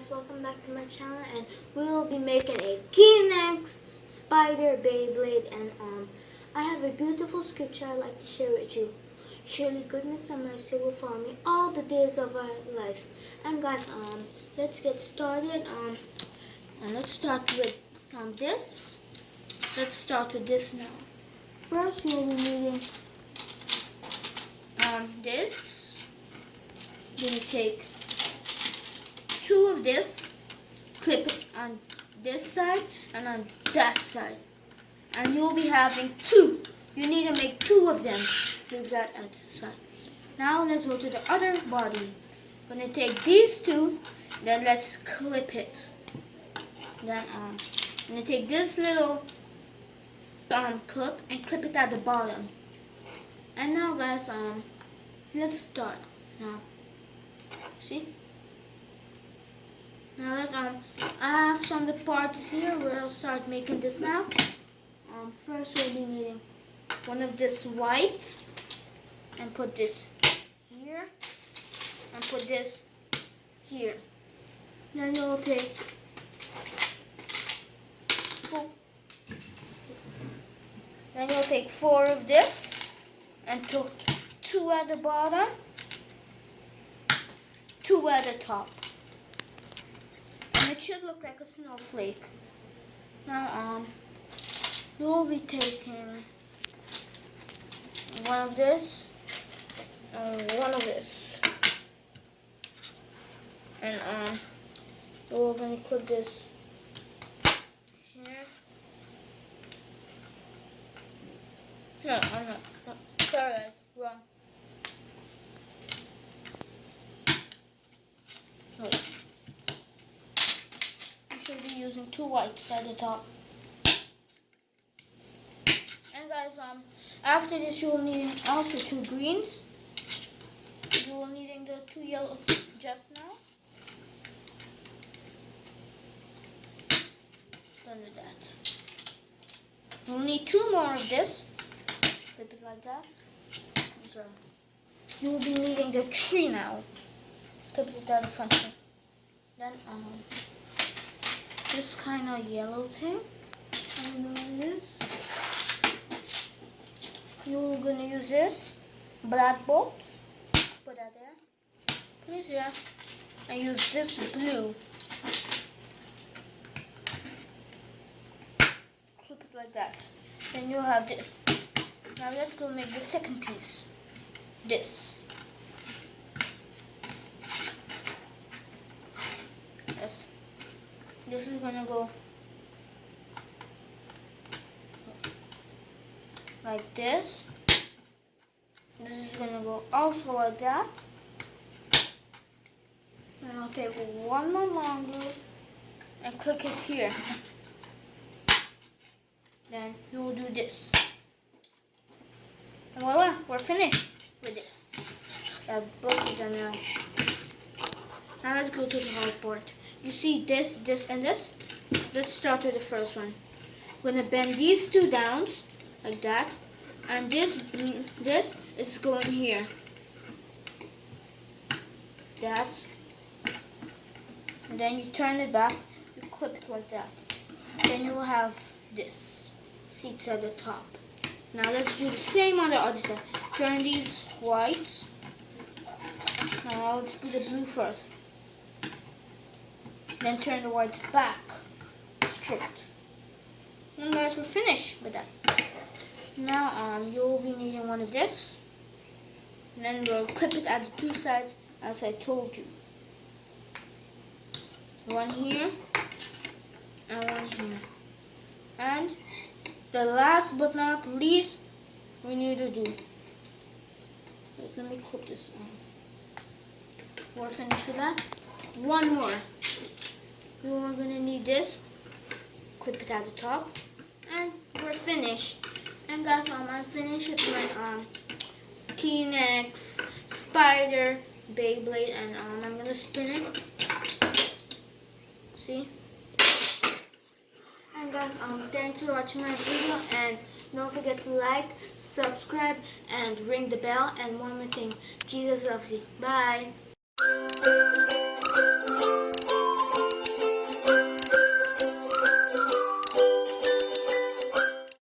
guys, welcome back to my channel, and we will be making a Kleenex Spider Beyblade. And I have a beautiful scripture I'd like to share with you. Surely goodness and mercy will follow me all the days of our life. And guys, let's get started. And let's start with this. Let's start with this now. First, you'll be needing this. You're gonna take two of this, clip it on this side and on that side, and you'll be having two. You need to make two of them. Leave that at the side. Now let's go to the other body. I'm gonna take these two, then let's clip it. Then I'm gonna take this little clip and clip it at the bottom. And now guys, let's start now. See? Now that I have some of the parts here where I'll start making this now. First we'll be needing one of this white and put this here and put this here. Then you'll take four of this and put two at the bottom, two at the top. It should look like a snowflake. Now, you'll be taking one of this and one of this, and we're gonna clip this here. No, sorry guys, wrong. Wait. Be using two whites at the top. And guys, after this you will need also two greens. You will needing the two yellow just now. Done with that. You'll need two more of this. Flip it like that. So you will be needing the tree now. Flip it at the front here. Then this kind of yellow thing. I don't know this. You're gonna use this black bolt. Put that there. Put it here. And use this blue. Flip it like that. Then you'll have this. Now let's go make the second piece. This. Yes. This is gonna go like this. This is gonna go also like that. And I'll take one more longer and click it here. Then you will do this. And voila, we're finished with this. I have both of them now. Now let's go to the hard part. You see this, this, and this? Let's start with the first one. We're gonna bend these two down like that, and this is going here. That. And then you turn it back, you clip it like that. Then you will have this. See, it's at the top. Now let's do the same on the other side. Turn these whites. Now let's do the blue first. Then turn the whites back, straight. And guys, we're finished with that. Now you'll be needing one of this. And then we'll clip it at the two sides as I told you. One here and one here. And the last but not least, we need to do. Wait, let me clip this on. We're finished with that. One more. We are gonna need this. Clip it at the top, and we're finished. And guys, I'm finished with my Kleenex Spider Beyblade, and I'm gonna spin it. See? And guys, thanks for watching my video, and don't forget to like, subscribe, and ring the bell. And one more thing, Jesus loves you. Bye.